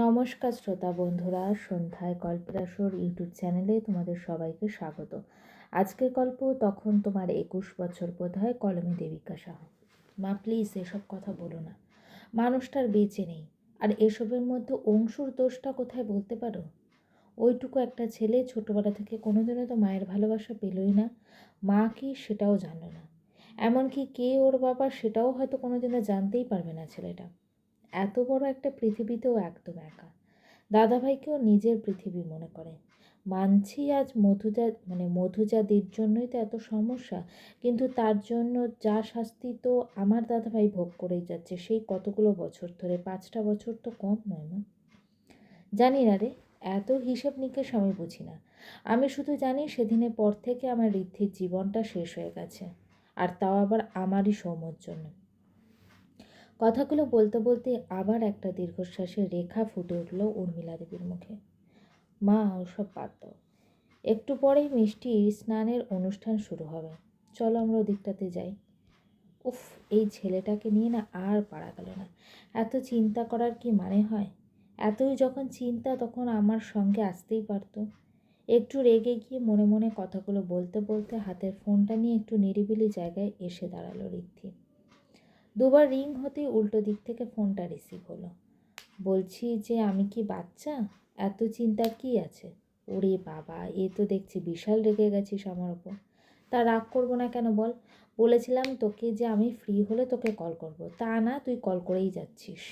নমস্কার শ্রোতা বন্ধুরা, সন্ধ্যায় গল্পের আসর ইউটিউব চ্যানেলে তোমাদের সবাইকে স্বাগত। আজকের গল্প তখন তোমার 21 বছর বোধহয়, কলমে দেবিকা সাহা। মা প্লিজ এসব কথা বলো না, মানুষটার বেঁচে নেই। আর এসবের মধ্যে অংশুর দোষটা কোথায় বলতে পারো? ওইটুকু একটা ছেলে ছোটবেলা থেকে কোনোদিনও তো মায়ের ভালোবাসা পেলই না। মা কি সেটাও জানো না, এমনকি কে ওর বাবা সেটাও হয়তো কোনোদিনও জানতেই পারবে না ছেলেটা। এত বড় একটা পৃথিবীতেও একদম একা। দাদাভাইকেও নিজের পৃথিবী মনে করে। মানছি আজ মধুজাদির জন্যই তো এত সমস্যা, কিন্তু তার জন্য যা শাস্তি তো আমার দাদাভাই ভোগ করেই যাচ্ছে সেই কতগুলো বছর ধরে। 5টা বছর তো কম নয় না। জানি না রে, এত হিসেব নিকেশ আমি বুঝি না। আমি শুধু জানি সেদিনের পর থেকে আমার ঋদ্ধির জীবনটা শেষ হয়ে গেছে, আর তাও আবার আমারই সৌম্যর জন্য। কথাগুলো বলতে বলতে আবার একটা দীর্ঘশ্বাসের রেখা ফুটে উঠল উর্মিলা দেবীর মুখে। মা, ওসব বাদ দাও, একটু পরেই মিষ্টির স্নানের অনুষ্ঠান শুরু হবে, চলো আমরা ওদিকটাতে যাই। উফ, এই ছেলেটাকে নিয়ে না আর পারা গেল না। এত চিন্তা করার কি মানে হয়? এতই যখন চিন্তা তখন আমার সঙ্গে আসতেই পারতো। একটু রেগে গিয়ে মনে মনে কথাগুলো বলতে বলতে হাতের ফোনটা নিয়ে একটু নিরিবিলি জায়গায় এসে দাঁড়ালো ঋদ্ধি। দুবার রিং হতেই উল্টো দিক থেকে ফোনটা রিসিভ হলো। বলছি যে আমি কি বাচ্চা? এত চিন্তার কি আছে? ওরে বাবা, এ তো দেখছি বিশাল রেগে গেছিস আমার ওপর। তা রাগ করবো না কেন বল? বলেছিলাম তোকে যে আমি ফ্রি হলে তোকে কল করব, তা না তুই কল করেই যাচ্ছিস।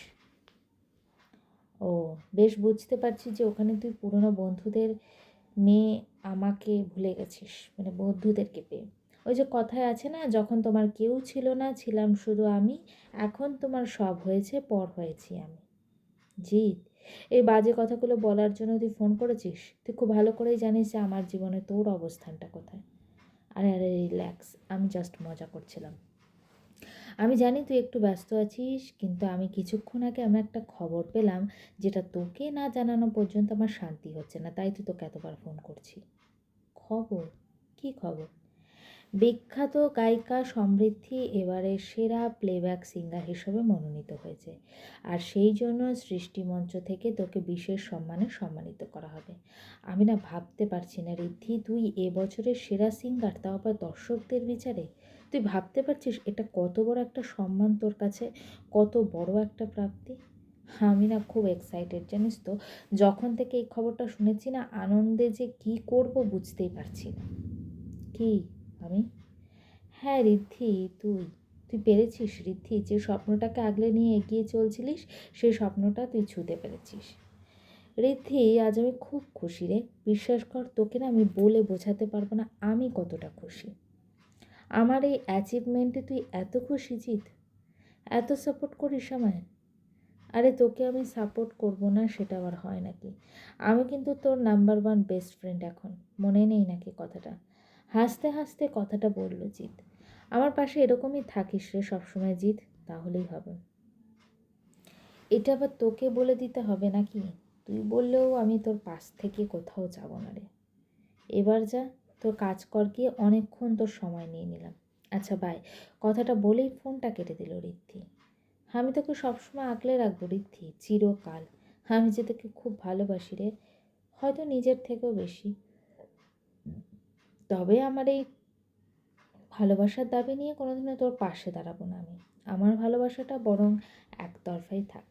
ও, বেশ বুঝতে পারছি যে ওখানে তুই পুরনো বন্ধুদের মেয়ে আমাকে ভুলে গেছিস, মানে বন্ধুদেরকে পেয়ে। ওই যে কথায় আছে না, যখন তোমার কেউ ছিল না ছিলাম শুধু আমি, এখন তোমার সব হয়েছে পর হয়েছি আমি। জিৎ, এই বাজে কথাগুলো বলার জন্য তুই ফোন করেছিস? তুই খুব ভালো করেই জানিস যে আমার জীবনে তোর অবস্থানটা কোথায়। আরে আরে রিল্যাক্স, আমি জাস্ট মজা করছিলাম। আমি জানি তুই একটু ব্যস্ত আছিস, কিন্তু আমি কিছুক্ষণ আগে আমি একটা খবর পেলাম যেটা তোকে না জানানো পর্যন্ত আমার শান্তি হচ্ছে না, তাই তো তোকে এতবার ফোন করছি। খবর? কি খবর? বিখ্যাত গায়িকা সমৃদ্ধি এবারে সেরা প্লেব্যাক সিঙ্গার হিসেবে মনোনীত হয়েছে, আর সেই জন্য সৃষ্টি মঞ্চ থেকে তোকে বিশেষ সম্মানে সম্মানিত করা হবে। আমি না ভাবতে পারছি না ঋদ্ধি, তুই এবছরের সেরা সিঙ্গার, তাও আবার দর্শকদের বিচারে। তুই ভাবতে পারছিস এটা কত বড় একটা সম্মান তোর কাছে, কত বড় একটা প্রাপ্তি? আমি না খুব এক্সাইটেড জানিস তো। যখন থেকে এই খবরটা শুনেছি না, আনন্দে যে কি করব বুঝতেই পারছি না। কি? আমি? হ্যাঁ ঋদ্ধি, তুই তুই পেরেছিস ঋদ্ধি, যে স্বপ্নটাকে আগলে নিয়ে এগিয়ে চলছিলিস সেই স্বপ্নটা তুই ছুঁতে পেরেছিস। ঋদ্ধি, আজ আমি খুব খুশি রে। বিশ্বাস কর, তোকে না আমি বলে বোঝাতে পারবো না আমি কতটা খুশি। আমার এই অ্যাচিভমেন্টে তুই এত খুশি জিৎ? এত সাপোর্ট করিস আমায়? আরে তোকে আমি সাপোর্ট করব না সেটা আবার হয় নাকি? আমি কিন্তু তোর নাম্বার 1 বেস্ট ফ্রেন্ড এখন, মনে নেই নাকি কথাটা? হাসতে হাসতে কথাটা বলল জিৎ। আমার পাশে এরকমই থাকিস রে সবসময় জিৎ, তাহলেই হবে। এটা আবার তোকে বলে দিতে হবে নাকি? তুই বললেও আমি তোর পাশ থেকে কোথাও যাব না রে। এবার যা, তোর কাজ কর গিয়ে, অনেকক্ষণ তোর সময় নিয়ে নিলাম। আচ্ছা বাই। কথাটা বলেই ফোনটা কেটে দিল ঋদ্ধি। আমি তোকে সবসময় আগলে রাখবো ঋদ্ধি, চিরকাল। আমি যে তোকে খুব ভালোবাসি রে, হয়তো নিজের থেকেও বেশি। তবে আমার এই ভালোবাসার দাবি নিয়ে কোনোদিনও তোর পাশে দাঁড়াবো না আমি। আমার ভালোবাসাটা বরং একতরফাই থাক।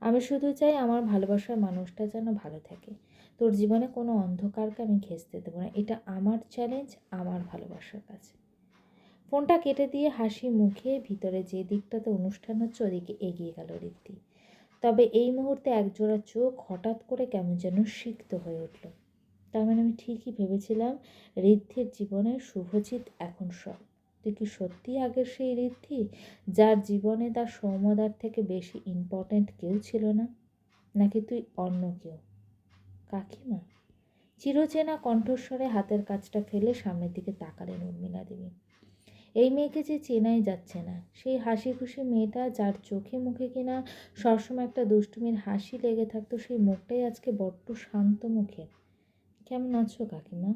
আমি শুধু চাই আমার ভালোবাসার মানুষটা যেন ভালো থাকে। তোর জীবনে কোনো অন্ধকারকে আমি ঘেঁষতে দেবো না, এটা আমার চ্যালেঞ্জ আমার ভালোবাসার কাছে। ফোনটা কেটে দিয়ে হাসি মুখে ভিতরে যে দিকটাতে অনুষ্ঠান হচ্ছে ওদিকে এগিয়ে গেল ঋদ্ধি। তবে এই মুহূর্তে একজোড়া চোখ হঠাৎ করে কেমন যেন সিক্ত হয়ে উঠল। তার মানে আমি ঠিকই ভেবেছিলাম ঋদ্ধির জীবনের শুভজিৎ এখন সব। তুই কি সত্যি আগের সেই ঋদ্ধি, যার জীবনে তার সৌম্যদার থেকে বেশি ইম্পর্ট্যান্ট কেউ ছিল না? নাকি তুই অন্য কেউ? কাকিমা? চিরচেনা কণ্ঠস্বরে হাতের কাজটা ফেলে সামনের দিকে তাকালেন উর্মিলা দেবী। এই মেয়েকে যে চেনাই যাচ্ছে না, সেই হাসি খুশি মেয়েটা যার চোখে মুখে কিনা সবসময় একটা দুষ্টুমির হাসি লেগে থাকতো, সেই মুখটাই আজকে বড্ড শান্ত মুখে। কেমন আছো কাকিমা?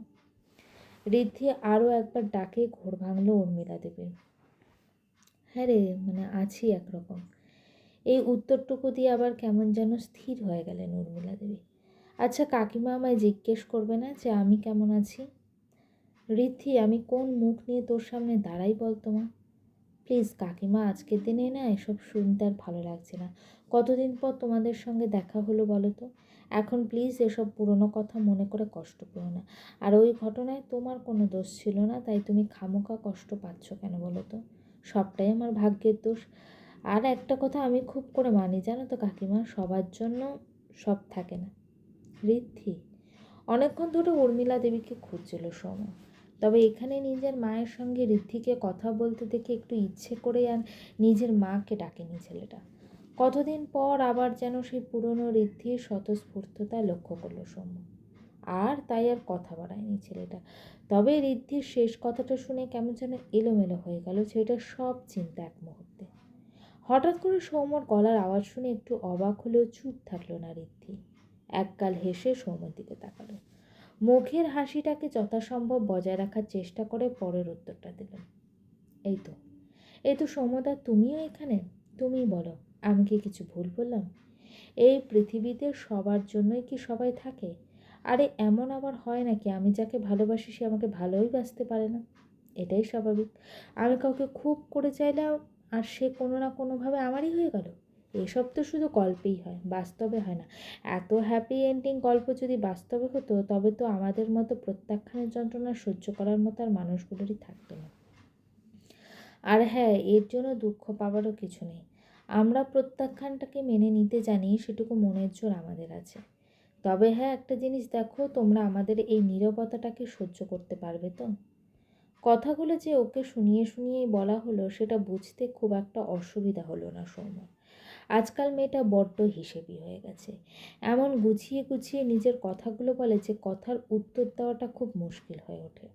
ঋদ্ধি আরও একবার ডাকে ঘোর ভাঙল উর্মিলা দেবীর। হ্যাঁ রে, আছি একরকম। এই উত্তরটুকু দিয়ে আবার কেমন যেন স্থির হয়ে গেলেন উর্মিলা দেবী। আচ্ছা কাকিমা আমায় জিজ্ঞেস করবে না যে আমি কেমন আছি? ঋদ্ধি, আমি কোন মুখ নিয়ে তোর সামনে দাঁড়াই বলতো মা? প্লিজ কাকিমা, আজকের দিনে না এসব শুনতে আর ভালো লাগছে না। কতদিন পর তোমাদের সঙ্গে দেখা হলো বলো তো। এখন প্লিজ এসব পুরনো কথা মনে করে কষ্ট পেও না। আর ওই ঘটনায় তোমার কোনো দোষ ছিল না, তাই তুমি খামোকা কষ্ট পাচ্ছ কেন বলো তো? সবটাই আমার ভাগ্যের দোষ। আর একটা কথা আমি খুব করে মানি জানো তো কাকিমা, সবার জন্য সব থাকে না। ঋদ্ধি অনেকক্ষণ ধরে উর্মিলা দেবীকে খুঁজছিল সৌম্য। তবে এখানে নিজের মায়ের সঙ্গে ঋদ্ধিকে কথা বলতে দেখে একটু ইচ্ছে করে আর নিজের মাকে ডাকেনি ছেলেটা। কতদিন পর আবার যেন সেই পুরনো ঋদ্ধির স্বতঃস্ফূর্ততা লক্ষ্য করলো সৌম্য। আর তাই আর কথা বাড়ায়নি ছেলেটা। তবে ঋদ্ধির শেষ কথাটা শুনে কেমন যেন এলোমেলো হয়ে গেল ছেলেটার সব চিন্তা এক মুহূর্তে। হঠাৎ করে সৌম্যর গলার আওয়াজ শুনে একটু অবাক হলেও চুপ থাকলো না ঋদ্ধি। একগাল হেসে সৌম্যর দিকে তাকালো। মুখের হাসিটাকে যথাসম্ভব বজায় রাখার চেষ্টা করে পরের উত্তরটা দিলেন। এই তো, এই তো সৌম্যদা, তুমিও এখানে? তুমিই বলো, আমি কি কিছু ভুল বললাম? এই পৃথিবীতে সবার জন্যই কি সবাই থাকে? আরে এমন আবার হয় নাকি আমি যাকে ভালোবাসি সে আমাকে ভালোই বাসতে পারে না? এটাই স্বাভাবিক। আমি কাউকে খুব করে চাইলাম আর সে কোনো না কোনোভাবে আমারই হয়ে গেল। এসব তো শুধু গল্পেই হয়, বাস্তবে হয় না। এত হ্যাপি এন্ডিং গল্প যদি বাস্তবে হতো তবে তো আমাদের মতো প্রত্যাখ্যানের যন্ত্রণা সহ্য করার মতো আর মানুষগুলোরই থাকতো না। আর হ্যাঁ, এর জন্য দুঃখ পাওয়ারও কিছু নেই। আমরা প্রত্যাখ্যানটাকে মেনে নিতে জানি, সেটুকু মনের জোর আমাদের আছে। তবে হ্যাঁ, একটা জিনিস দেখো, তোমরা আমাদের এই নীরবতাটাকে সহ্য করতে পারবে তো? কথাগুলো যে ওকে শুনিয়ে শুনিয়েই বলা হলো সেটা বুঝতে খুব একটা অসুবিধা হলো না সৌম্য। আজকাল মেয়েটা বড্ড হিসেবি হয়ে গেছে। এমন গুছিয়ে গুছিয়ে নিজের কথাগুলো বলে যে কথার উত্তর দেওয়াটা খুব মুশকিল হয়ে ওঠে।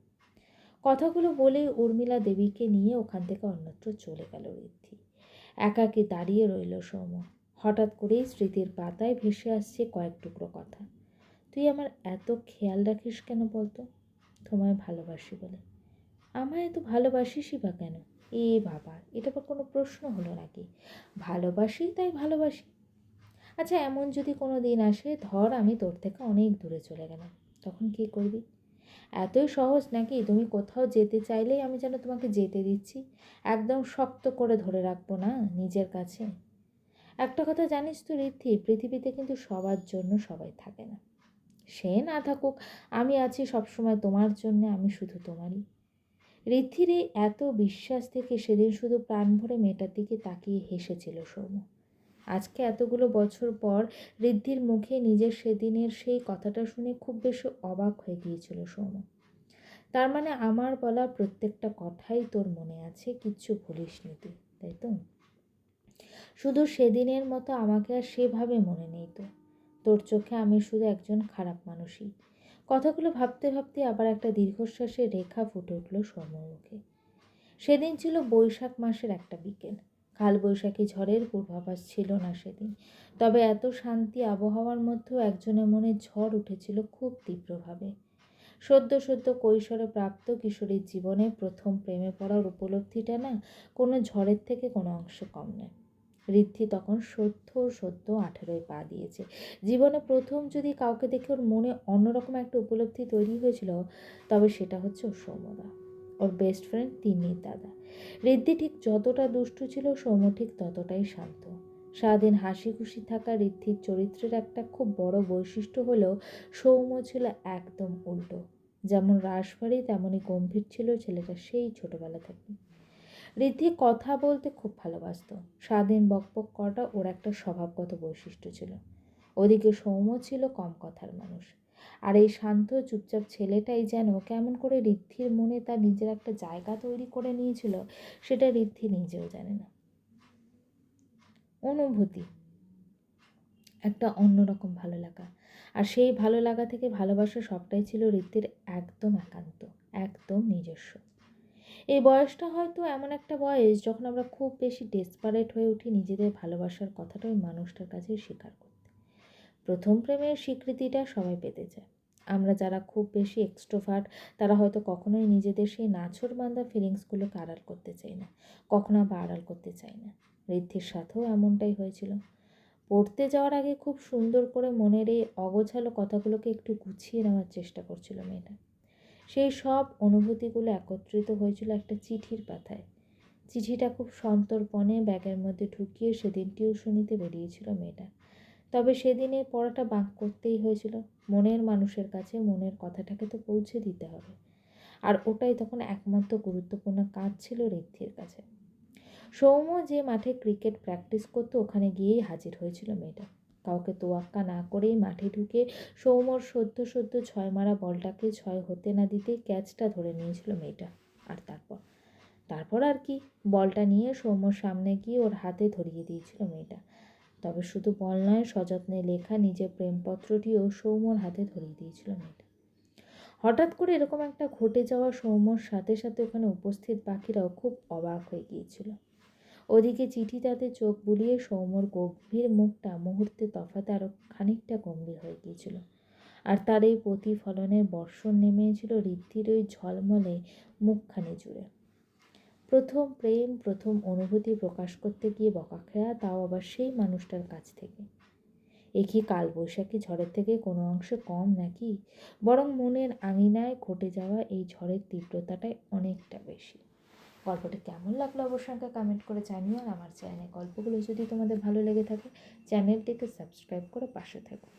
কথাগুলো বলেই উর্মিলা দেবীকে নিয়ে ওখান থেকে অন্যত্র চলে গেল ঋদ্ধি। একাকী দাঁড়িয়ে রইল সৌম্য। হঠাৎ করেই স্মৃতির পাতায় ভেসে আসছে কয়েক টুকরো কথা। তুই আমার এত খেয়াল রাখিস কেন বলতো? তোমায় ভালোবাসি বলে। আমায় এত ভালোবাসিসই বা কেন? এ বাবা, এটা বা কোনো প্রশ্ন হলো নাকি? ভালোবাসি তাই ভালোবাসি। আচ্ছা এমন যদি কোনো দিন আসে, ধর আমি তোর থেকে অনেক দূরে চলে গেলাম, তখন কী করবি? এতই সহজ নাকি তুমি কোথাও যেতে চাইলেই আমি যেন তোমাকে যেতে দিচ্ছি? একদম শক্ত করে ধরে রাখবো না নিজের কাছে? একটা কথা জানিস তো ঋদ্ধি, পৃথিবীতে কিন্তু সবার জন্য সবাই থাকে না। সে না থাকুক, আমি আছি সবসময় তোমার জন্যে, আমি শুধু তোমারই। ঋদ্ধির এই এত বিশ্বাস থেকে সেদিন শুধু প্রাণ ভরে মেয়েটার দিকে তাকিয়ে হেসেছিল সৌম্য। আজকে এতগুলো বছর পর ঋদ্ধির মুখে নিজের সেদিনের সেই কথাটা শুনে খুব বেশি অবাক হয়ে গিয়েছিল সৌম্য। তার মানে আমার বলা প্রত্যেকটা কথাই তোর মনে আছে, কিচ্ছু ভুলিসনি তুই, তাই তো? শুধু সেদিনের মতো আমাকে আর সেভাবে মনে নেই তো? তোর চোখে আমি শুধু একজন খারাপ মানুষই। কথাগুলো ভাবতে ভাবতে আবার একটা দীর্ঘশ্বাসের রেখা ফুটে উঠল সৌম্যর মুখে। সেদিন ছিল বৈশাখ মাসের একটা বিকেল। কালবৈশাখী ঝড়ের পূর্বাভাস ছিল না সেদিন। তবে এত শান্তি আবহাওয়ার মধ্যেও একজনের মনে ঝড় উঠেছিল খুব তীব্রভাবে। সদ্য সদ্য কৈশোরে প্রাপ্ত কিশোরীর জীবনে প্রথম প্রেমে পড়ার উপলব্ধিটা না কোনো ঝড়ের থেকে কোনো অংশে কম নয়। ঋদ্ধি তখন সদ্য সদ্য 18 পা দিয়েছে। জীবনে প্রথম যদি কাউকে দেখে ওর মনে অন্যরকম একটা উপলব্ধি তৈরি হয়েছিল, তবে সেটা হচ্ছে ওর সৌম্যদা, ওর বেস্ট ফ্রেন্ড তিন্নির দাদা। ঋদ্ধি ঠিক যতটা দুষ্টু ছিল, সৌম্য ঠিক ততটাই শান্ত। সারাদিন হাসি খুশি থাকা ঋদ্ধির চরিত্রের একটা খুব বড় বৈশিষ্ট্য হলেও সৌম্য ছিল একদম উল্টো। যেমন রাশভারী তেমনই গম্ভীর ছিল ছেলেটা সেই ছোটবেলা থেকে। ঋদ্ধি কথা বলতে খুব ভালোবাসত। সারাদিন বকবক করাটা ওর একটা স্বভাবগত বৈশিষ্ট্য ছিল। ওদিকে সৌম্য ছিল কম কথার মানুষ। আর এই শান্ত চুপচাপ ছেলেটাই যেন কেমন করে ঋদ্ধির মনে তার নিজের একটা জায়গা তৈরি করে নিয়েছিল, সেটা ঋদ্ধি নিজেও জানে না। অনুভূতি, একটা অন্যরকম ভালো লাগা। আর সেই ভালো লাগা থেকে ভালোবাসা সবটাই ছিল ঋদ্ধির একদম একান্ত, একদম নিজস্ব। এই বয়সটা হয়তো এমন একটা বয়স যখন আমরা খুব বেশি ডেসপারেট হয়ে উঠি নিজেদের ভালোবাসার কথাটা ওই মানুষটার কাছে স্বীকার করতে। প্রথম প্রেমের স্বীকৃতিটা সবাই পেতে চায়। আমরা যারা খুব বেশি এক্সট্রোভার্ট তারা হয়তো কখনোই নিজেদের সেই নাছোড়বান্দা ফিলিংসগুলোকে আড়াল করতে চাই না, কখনো আবার আড়াল করতে চাই না। ঋদ্ধির সাথেও এমনটাই হয়েছিল। পড়তে যাওয়ার আগে খুব সুন্দর করে মনের এই অগোছালো কথাগুলোকে একটু গুছিয়ে নেওয়ার চেষ্টা করছিল মেয়েটা। সেই সব অনুভূতিগুলো একত্রিত হয়েছিল একটা চিঠির পাতায়। চিঠিটা খুব সন্তর্পণে ব্যাগের মধ্যে ঢুকিয়ে সেদিন টিউশনিতে বেরিয়েছিল মেয়েটা। তবে সেদিনে পড়াটা বাঁক করতেই হয়েছিল। মনের মানুষের কাছে মনের কথাটাকে তো পৌঁছে দিতে হবে, আর ওটাই তখন একমাত্র গুরুত্বপূর্ণ কাজ ছিল ঋদ্ধির কাছে। সৌম্য যে মাঠে ক্রিকেট প্র্যাকটিস করতো ওখানে গিয়েই হাজির হয়েছিল মেয়েটা। কাউকে তোয়াক্কা না করেই মাঠে ঢুকে সৌম্যর সদ্য সদ্য ছয় মারা বলটাকে ছয় হতে না দিতেই ক্যাচটা ধরে নিয়েছিল মেয়েটা। আর তারপর আর কি, বলটা নিয়ে সৌম্যর সামনে গিয়ে ওর হাতে ধরিয়ে দিয়েছিল মেয়েটা। তবে শুধু বল নয়, সযত্নে লেখা নিজের প্রেমপত্রটিও সৌম্যর হাতে ধরিয়ে দিয়েছিল মেয়েটা। হঠাৎ করে এরকম একটা ঘটে যাওয়া সৌম্যর সাথে সাথে ওখানে উপস্থিত বাকিরাও খুব অবাক হয়ে গিয়েছিল। ওদিকে চিঠিটাতে চোখ বুলিয়ে সৌম্যর গম্ভীর মুখটা মুহূর্তে তফাতে আরো খানিকটা গম্ভীর হয়ে গিয়েছিল। আর তার এই প্রতিফলনের বর্ষণ নেমেছিল ঋদ্ধির ওই ঝলমলে মুখখানি জুড়ে। প্রথম প্রেম, প্রথম অনুভূতি প্রকাশ করতে গিয়ে বকা খেয়া, তাও আবার সেই মানুষটার কাছ থেকে। এ কি কালবৈশাখী ঝড়ের থেকে কোনো অংশে কম নাকি? বরং মনের আঙিনায় ঘটে যাওয়া এই ঝড়ের তীব্রতাটাই অনেকটা বেশি। গল্পটা কেমন লাগলো অবশ্যই আমাকে কমেন্ট করে জানিও। আর আমার চ্যানেলের গল্পগুলো যদি তোমাদের ভালো লেগে থাকে চ্যানেলটিকে সাবস্ক্রাইব করে পাশে থেকো।